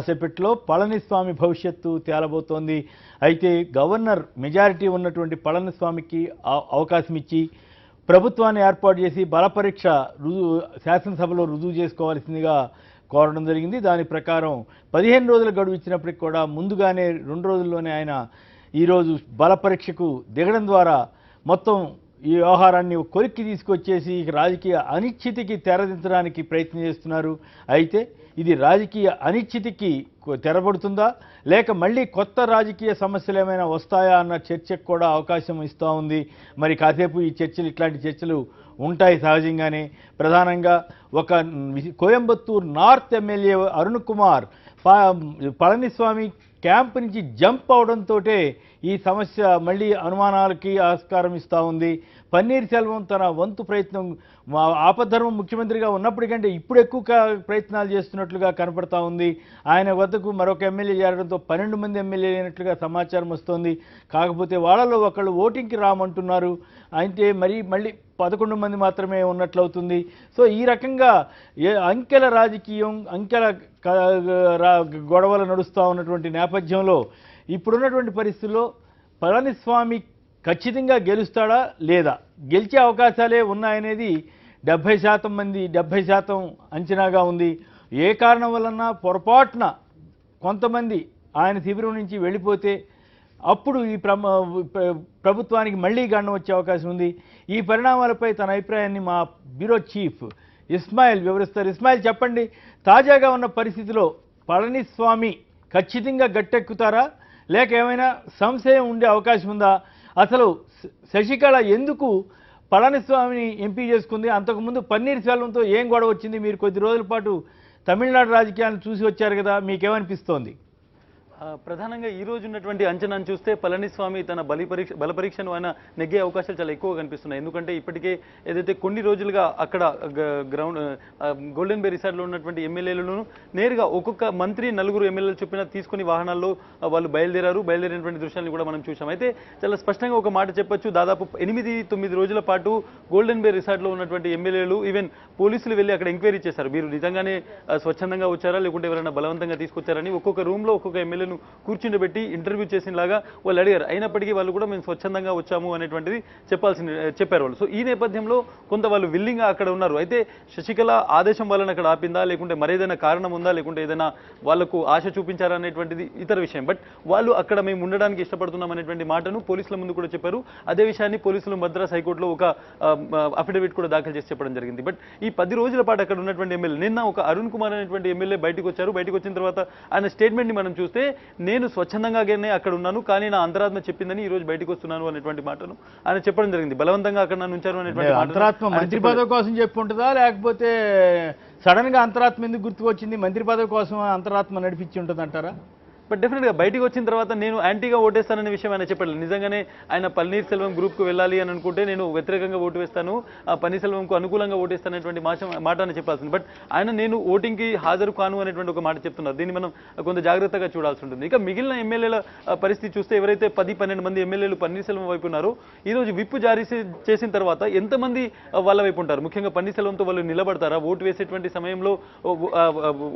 కాసేపట్లో పళనిస్వామి భవిష్యత్తు తేలబోతోంది. అయితే గవర్నర్ మెజారిటీ ఉన్నటువంటి పళనిస్వామికి అవకాశం ఇచ్చి ప్రభుత్వాన్ని ఏర్పాటు చేసి బలపరీక్ష శాసనసభలో రుజువు చేసుకోవాల్సిందిగా కోరడం జరిగింది. దాని ప్రకారం 15 రోజుల గడువు ఇచ్చినప్పటికి కూడా ముందుగానే 2 రోజుల్లోనే ఆయన ఈరోజు బలపరీక్షకు దిగడం ద్వారా మొత్తం ఈ వ్యవహారాన్ని కొలిక్కి తీసుకొచ్చేసి రాజకీయ అనిశ్చితికి తెరదించడానికి ప్రయత్నం చేస్తున్నారు. అయితే ఇది రాజకీయ అనిశ్చితికి తెరబడుతుందా లేక మళ్ళీ కొత్త రాజకీయ సమస్యలు ఏమైనా వస్తాయా అన్న చర్చకు కూడా అవకాశం ఇస్తూ ఉంది. మరి కాసేపు ఈ చర్చలు ఇట్లాంటి చర్చలు ఉంటాయి సహజంగానే. ప్రధానంగా ఒక Coimbatore north MLA Arun Kumar Palaniswami camp నుంచి జంప్ అవడంతో ఈ సమస్య మళ్ళీ అనుమానాలకి ఆస్కారం ఇస్తూ ఉంది. పన్నీర్ సెల్వం తన వంతు ప్రయత్నం ఆపద్ధర్మ ముఖ్యమంత్రిగా ఉన్నప్పటికంటే ఇప్పుడు ఎక్కువ ప్రయత్నాలు చేస్తున్నట్లుగా కనపడతా ఉంది. ఆయన వద్దకు మరొక ఎమ్మెల్యే చేరడంతో 12 మంది ఎమ్మెల్యే అయినట్లుగా సమాచారం వస్తోంది. కాకపోతే వాళ్ళలో ఒకళ్ళు ఓటింగ్కి రామంటున్నారు. అయితే మళ్ళీ 11 మంది మాత్రమే ఉన్నట్లవుతుంది. సో ఈ రకంగా అంకెల రాజకీయం అంకెల గొడవలు నడుస్తూ ఉన్నటువంటి నేపథ్యంలో ఇప్పుడున్నటువంటి పరిస్థితుల్లో పళనిస్వామి ఖచ్చితంగా గెలుస్తాడా లేదా, గెలిచే అవకాశాలే ఉన్నాయనేది 70% మంది 70% అంచనాగా ఉంది. ఏ కారణం వలన పొరపాటున కొంతమంది ఆయన శిబిరం నుంచి వెళ్ళిపోతే అప్పుడు ఈ ప్రభుత్వానికి మళ్ళీ గండం వచ్చే అవకాశం ఉంది. ఈ పరిణామాలపై తన అభిప్రాయాన్ని మా బ్యూరో చీఫ్ ఇస్మాయిల్ వివరిస్తారు. ఇస్మాయిల్, చెప్పండి, తాజాగా ఉన్న పరిస్థితిలో పళనిస్వామి ఖచ్చితంగా గట్టెక్కుతారా లేక ఏమైనా సంశయం ఉండే అవకాశం ఉందా? అసలు శశికళ ఎందుకు పళనిస్వామిని ఎంపీ చేసుకుంది? అంతకుముందు పన్నీర్ సెల్వంతో ఏం గొడవ వచ్చింది? మీరు కొద్ది రోజుల పాటు తమిళనాడు రాజకీయాలను చూసి వచ్చారు కదా, మీకేమనిపిస్తోంది? ప్రధానంగా ఈ రోజు ఉన్నటువంటి అంచనాను చూస్తే పళనిస్వామి తన బలపరీక్షను ఆయన నెగ్గే అవకాశాలు చాలా ఎక్కువ కనిపిస్తున్నాయి. ఎందుకంటే ఇప్పటికే ఏదైతే కొన్ని రోజులుగా అక్కడ గోల్డెన్ బే రిసార్ట్లో ఉన్నటువంటి ఎమ్మెల్యేలను నేరుగా ఒక్కొక్క మంత్రి 4 ఎమ్మెల్యేలు చొప్పున తీసుకుని వాహనాల్లో వాళ్ళు బయలుదేరినటువంటి దృశ్యాలను కూడా మనం చూసాం. అయితే చాలా స్పష్టంగా ఒక మాట చెప్పొచ్చు, దాదాపు 8-9 రోజుల పాటు గోల్డెన్ బే రిసార్ట్లో ఉన్నటువంటి ఎమ్మెల్యేలు ఈవెన్ పోలీసులు వెళ్ళి అక్కడ ఎంక్వైరీ చేశారు. మీరు నిజంగానే స్వచ్ఛందంగా వచ్చారా లేకుంటే ఎవరైనా బలవంతంగా తీసుకొచ్చారని ఒక్కొక్క రూమ్లో ఒక్కొక్క ఎమ్మెల్యేను కూర్చుండబెట్టి ఇంటర్వ్యూ చేసినలాగా వాళ్ళు అడిగారు. అయినప్పటికీ వాళ్ళు కూడా మేము స్వచ్ఛందంగా వచ్చాము అనేటువంటిది చెప్పారు వాళ్ళు. సో ఈ నేపథ్యంలో కొంత వాళ్ళు విల్లింగ్గా అక్కడ ఉన్నారు. అయితే శశికళ ఆదేశం వాళ్ళని అక్కడ ఆపిందా లేకుంటే మరేదైనా కారణం ఉందా లేకుంటే ఏదైనా వాళ్ళకు ఆశ చూపించారా అనేటువంటిది ఇతర విషయం. బట్ వాళ్ళు అక్కడ మేము ఉండడానికి ఇష్టపడుతున్నాం అనేటువంటి మాటను పోలీసుల ముందు కూడా చెప్పారు. అదే విషయాన్ని పోలీసులు మద్రాస్ హైకోర్టులో ఒక అఫిడవిట్ కూడా దాఖలు చేసి చెప్పడం జరిగింది. బట్ ఈ 10 రోజుల పాటు అక్కడ ఉన్నటువంటి ఎమ్మెల్యే నిన్న ఒక అరుణ్ కుమార్ అనేటువంటి ఎమ్మెల్యే బయటకు వచ్చారు. బయటకు వచ్చిన తర్వాత ఆయన స్టేట్మెంట్ని మనం చూస్తే నేను స్వచ్ఛందంగానే అక్కడ ఉన్నాను కానీ నా అంతరాత్మ చెప్పిందని ఈ రోజు బయటకు వస్తున్నాను అనేటువంటి మాటను ఆయన చెప్పడం జరిగింది. బలవంతంగా అక్కడ నన్ను ఉంచారు అనేటువంటి అంతరాత్మ మంత్రి పదవి కోసం చెప్పుంటుందా లేకపోతే సడన్ గా అంతరాత్మ ఎందుకు గుర్తుకొచ్చింది? మంత్రి పదవి కోసం అంతరాత్మ నడిపించి ఉంటుంది అంటారా? బట్ డెఫినెట్గా బయటకు వచ్చిన తర్వాత నేను యాంటీగా ఓటేస్తాననే విషయం ఆయన చెప్పలేదు. నిజంగానే ఆయన పన్నీర్ సెల్వం గ్రూప్కు వెళ్ళాలి అని అనుకుంటే నేను వ్యతిరేకంగా ఓటు వేస్తాను, పన్నీర్ సెల్వంకు అనుకూలంగా ఓటేస్తానటువంటి మాట అని చెప్పాల్సింది. బట్ ఆయన నేను ఓటింగ్కి హాజరు కాను అనేటువంటి ఒక మాట చెప్తున్నారు. దీన్ని మనం కొంత జాగ్రత్తగా చూడాల్సి ఉంటుంది. ఇక మిగిలిన ఎమ్మెల్యేల పరిస్థితి చూస్తే ఎవరైతే 10-12 మంది ఎమ్మెల్యేలు పన్నీర్ సెల్వం వైపు ఉన్నారో ఈరోజు విప్పు జారీ చేసిన తర్వాత ఎంతమంది వాళ్ళ వైపు ఉంటారు? ముఖ్యంగా పన్నీర్ సెల్వంతో వాళ్ళు నిలబడతారా? ఓటు వేసేటువంటి సమయంలో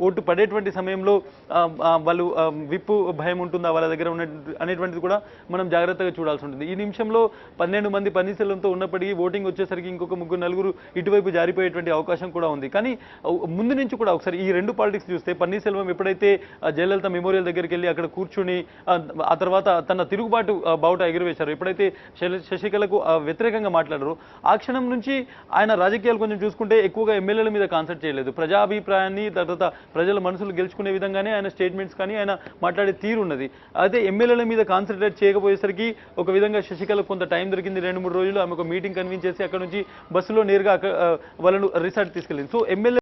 ఓటు పడేటువంటి సమయంలో వాళ్ళు విప్పు భయం ఉంటుందా వాళ్ళ దగ్గర అనేటువంటిది కూడా మనం జాగ్రత్తగా చూడాల్సి ఉంటుంది. ఈ నిమిషంలో 12 మంది పన్నీర్ సెల్వంతో ఉన్నప్పటికీ ఓటింగ్ వచ్చేసరికి ఇంకొక 3-4 ఇటువైపు జారిపోయేటువంటి అవకాశం కూడా ఉంది. కానీ ముందు నుంచి కూడా ఒకసారి ఈ రెండు పాలిటిక్స్ చూస్తే పన్నీర్ సెల్వం ఎప్పుడైతే జయలలిత మెమోరియల్ దగ్గరికి వెళ్ళి అక్కడ కూర్చుని ఆ తర్వాత తన తిరుగుబాటు బావుట ఎగురవేశారు, ఎప్పుడైతే శశికళకు వ్యతిరేకంగా మాట్లాడారో ఆ క్షణం నుంచి ఆయన రాజకీయాలు కొంచెం చూసుకుంటే ఎక్కువగా ఎమ్మెల్యేల మీద కాన్సన్ట్రేట్ చేయలేదు. ప్రజాభిప్రాయాన్ని తర్వాత ప్రజల మనసులు గెలుచుకునే విధంగానే ఆయన స్టేట్మెంట్స్ కానీ ఆయన మాట్లాడే తీరు ఉన్నది. అదే ఎమ్మెల్యేల మీద కాన్సన్ట్రేట్ చేయకపోయేసరికి ఒక విధంగా శశికళకు కొంత టైం దొరికింది. 2-3 రోజులు ఆమె ఒక మీటింగ్ కన్వీన్ చేసి అక్కడ నుంచి బస్సులో నేరుగా వాళ్ళను రిసార్ట్ తీసుకెళ్ళింది. So MLA